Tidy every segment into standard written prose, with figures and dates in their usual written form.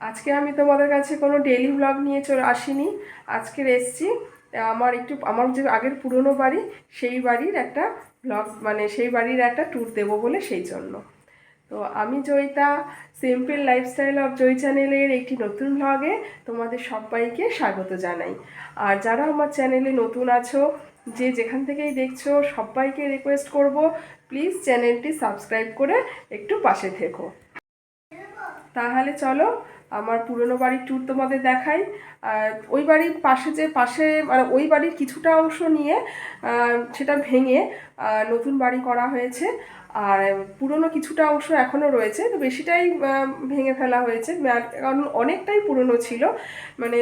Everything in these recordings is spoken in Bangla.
আজকে আমি তোমাদের কাছে কোনো ডেইলি ব্লগ নিয়ে চলে আসিনি। আজকের এসছি আমার যে আগের পুরনো বাড়ি, সেই বাড়ির একটা ব্লগ, মানে সেই বাড়ির একটা ট্যুর দেবো বলে, সেই জন্য। তো আমি Joyita, simple lifestyle of Joy চ্যানেলের একটি নতুন ব্লগে তোমাদের সবাইকে স্বাগত জানাই। আর যারা আমার চ্যানেলে নতুন আছো, যে যেখান থেকেই দেখছো, সবাইকে রিকোয়েস্ট করব, প্লিজ চ্যানেলটি সাবস্ক্রাইব করে একটু পাশে থেকো। তাহলে চলো আমার পুরনো বাড়ির ট্যুর তোমাদের দেখাই। ওই বাড়ির পাশে মানে ওই বাড়ির কিছুটা অংশ নিয়ে সেটা ভেঙে নতুন বাড়ি করা হয়েছে। আর পুরনো কিছুটা অংশ এখনও রয়েছে, তো বেশিটাই ভেঙে ফেলা হয়েছে, কারণ অনেকটাই পুরনো ছিল, মানে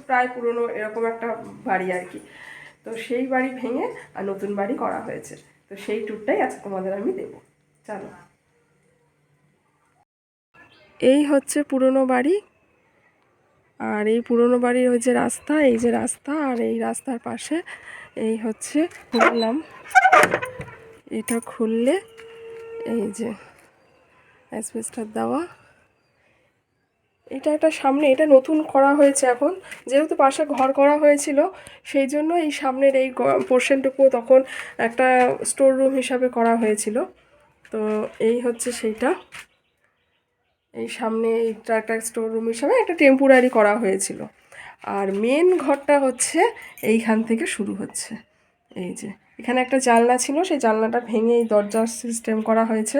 প্রায় পুরনো এরকম একটা বাড়ি আর কি। তো সেই বাড়ি ভেঙে আর নতুন বাড়ি করা হয়েছে। তো সেই ট্যুরটাই আজকে তোমাদের আমি দেবো। চলো। এই হচ্ছে পুরনো বাড়ি। আর এই পুরনো বাড়ির ওই যে রাস্তা, এই যে রাস্তা, আর এই রাস্তার পাশে এই হচ্ছে খুললাম, এটা খুললে এই যে অ্যাসবেস্টস দেওয়া, এটা একটা সামনে, এটা নতুন করা হয়েছে এখন, যেহেতু পাশে ঘর করা হয়েছিল, সেই জন্য এই সামনের এই পোর্শনটুকু তখন একটা স্টোর রুম হিসাবে করা হয়েছিল। তো এই হচ্ছে সেইটা, এই সামনে এইটা একটা স্টোর রুম হিসাবে একটা টেম্পোরারি করা হয়েছিল। আর মেন ঘরটা হচ্ছে এইখান থেকে শুরু হচ্ছে। এই যে এখানে একটা জানলা ছিল, সেই জানলাটা ভেঙে এই দরজার সিস্টেম করা হয়েছে।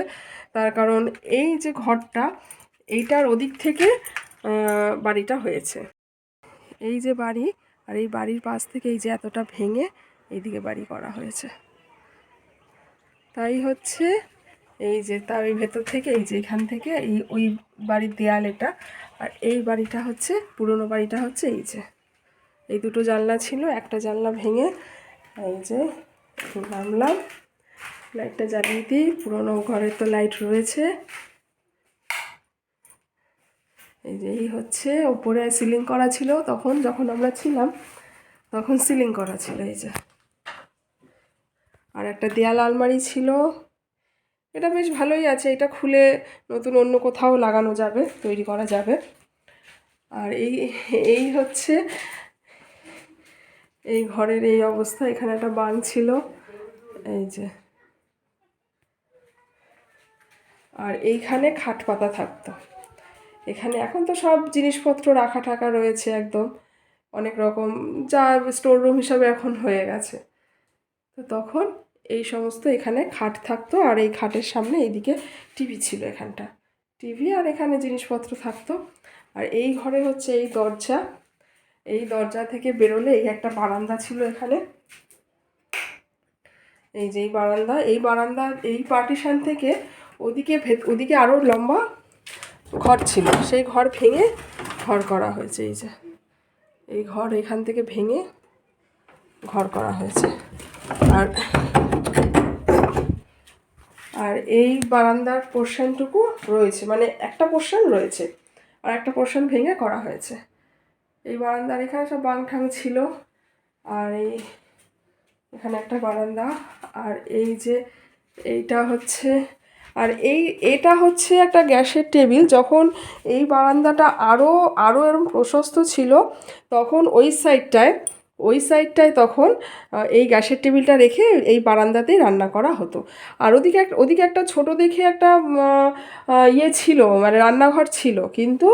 তার কারণ এই যে ঘরটা, এইটার ওদিক থেকে বাড়িটা হয়েছে। এই যে বাড়ি, আর এই বাড়ির পাশ থেকে এই যে এতটা ভেঙে এইদিকে বাড়ি করা হয়েছে। তাই হচ্ছে এই যে তার ওই ভেতর থেকে এই যে এখান থেকে এই ওই বাড়ির দেয়াল এটা, আর এই বাড়িটা হচ্ছে পুরনো বাড়িটা হচ্ছে এই যে এই দুটো জানলা ছিল, একটা জানলা ভেঙে এই যে নামলাম, লাইটটা জ্বালিয়ে দিই, পুরনো ঘরের তো লাইট রয়েছে। এই যে এই হচ্ছে ওপরে সিলিং করা ছিল, তখন যখন আমরা ছিলাম তখন সিলিং করা ছিল এই যে। আর একটা দেয়াল আলমারি ছিল, এটা বেশ ভালোই আছে, এটা খুলে নতুন অন্য কোথাও লাগানো যাবে, তৈরি করা যাবে। আর এই এই হচ্ছে এই ঘরের এই অবস্থা, এখানে একটা বাং ছিল এই যে। আর এইখানে খাট পাতা থাকতো এখানে, এখন তো সব জিনিসপত্র রাখা ঠাকা রয়েছে একদম অনেক রকম, যা স্টোর রুম হিসাবে এখন হয়ে গেছে। তো তখন এই সমস্ত এখানে খাট থাকতো, আর এই খাটের সামনে এইদিকে টিভি ছিল, এখানটা টিভি, আর এখানে জিনিসপত্র থাকতো। আর এই ঘরে হচ্ছে এই দরজা, এই দরজা থেকে বেরোলে এই একটা বারান্দা ছিল এখানে, এই যে এই বারান্দা, এই বারান্দা এই পার্টিশন থেকে ওদিকে আরও লম্বা ঘর ছিল, সেই ঘর ভেঙে ঘর করা হয়েছে। এই যে এই ঘর এখান থেকে ভেঙে ঘর করা হয়েছে। আর আর এই বারান্দার পোর্শনটুকু রয়েছে, মানে একটা পোর্শন রয়েছে, আর একটা পোর্শন ভেঙে করা হয়েছে। এই বারান্দার এখানে সব বাংঠাং ছিল, আর এই এখানে একটা বারান্দা, আর এই যে এইটা হচ্ছে, আর এটা হচ্ছে একটা গ্যাসের টেবিল। যখন এই বারান্দাটা আরও আরও এরকম প্রশস্ত ছিল, তখন ওই সাইডটায় তখন এই গ্যাসের টেবিলটা রেখে এই বারান্দাতেই রান্না করা হতো। আর ওদিকে একটা ছোট দেখে একটা ইয়ে ছিল, মানে রান্নাঘর ছিল, কিন্তু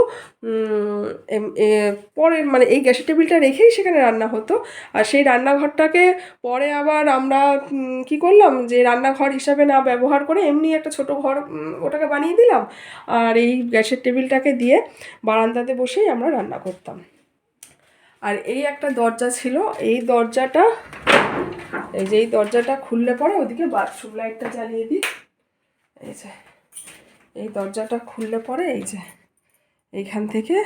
পরে মানে এই গ্যাসের টেবিলটা রেখেই সেখানে রান্না হতো। আর সেই রান্নাঘরটাকে পরে আবার আমরা কি করলাম, যে রান্নাঘর হিসাবে না ব্যবহার করে এমনি একটা ছোট ঘর ওটাকে বানিয়ে দিলাম, আর এই গ্যাসের টেবিলটাকে দিয়ে বারান্দাতে বসেই আমরা রান্না করতাম। আর এই একটা দরজা ছিল, এই দরজাটা খুললে পরে ওদিকে বাথরুম, লাইটটা জ্বালিয়ে দিই, এই যে এই দরজাটা খুললে পরে এই যে এইখান থেকে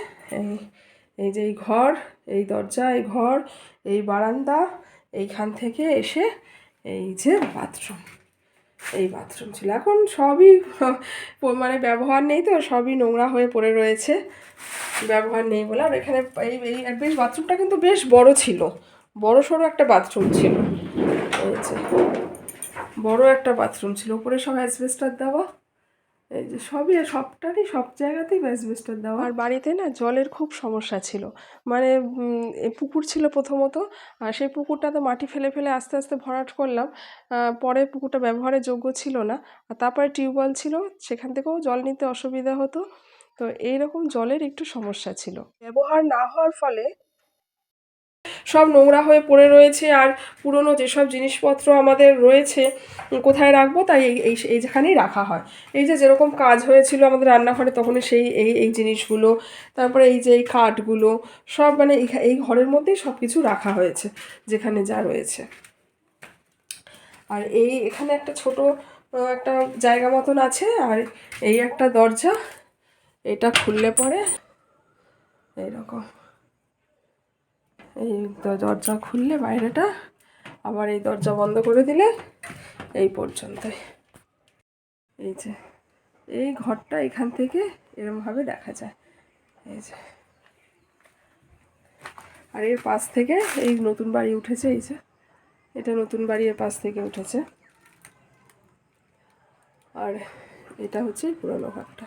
এই যে এই ঘর, এই দরজা, এই ঘর, এই বারান্দা, এইখান থেকে এসে এই যে এই বাথরুম ছিল। এখন সবই মানে ব্যবহার নেই, তো সবই নোংরা হয়ে পড়ে রয়েছে, ব্যবহার নেই বলে। আর এখানে বেশ বাথরুমটা কিন্তু বেশ বড় ছিল, বড় সড়ো একটা বাথরুম ছিল, এই যে বড় একটা বাথরুম ছিল, উপরে সব অ্যাসবেস্টস দেওয়া। এই যে সবটারই সব জায়গাতেই অ্যাসবেস্টস দেওয়া। আর বাড়িতে না জলের খুব সমস্যা ছিল, মানে পুকুর ছিল প্রথমত, আর সেই পুকুরটাতে মাটি ফেলে ফেলে আস্তে আস্তে ভরাট করলাম। পরে পুকুরটা ব্যবহারের যোগ্য ছিল না। আর তারপরে টিউবওয়েল ছিল, সেখান থেকেও জল নিতে অসুবিধা হতো। তো এইরকম জলের একটু সমস্যা ছিল। ব্যবহার না হওয়ার ফলে সব নোংরা হয়ে পড়ে রয়েছে। আর পুরনো যেসব জিনিসপত্র আমাদের রয়েছে কোথায় রাখবো, তাই এইখানেই রাখা হয়। এই যে যেরকম কাজ হয়েছিল আমাদের রান্নাঘরে তখনই সেই এই জিনিসগুলো, তারপরে এই যে এই কাঠগুলো সব মানে এই ঘরের মধ্যেই সব কিছু রাখা হয়েছে যেখানে যা রয়েছে। আর এখানে একটা ছোট একটা জায়গা মতন আছে। আর এই একটা দরজা, এটা খুললে পরে এইরকম, এই দরজা খুললে বাইরেটা, আবার এই দরজা বন্ধ করে দিলে এই পর্যন্তই। এই যে এই ঘরটা এখান থেকে এরমভাবে দেখা যায়, এই যে। আর এর পাশ থেকে এই নতুন বাড়ি উঠেছে, এই যে এটা নতুন বাড়ি, এর পাশ থেকে উঠেছে। আর এটা হচ্ছে পুরনো ঘরটা।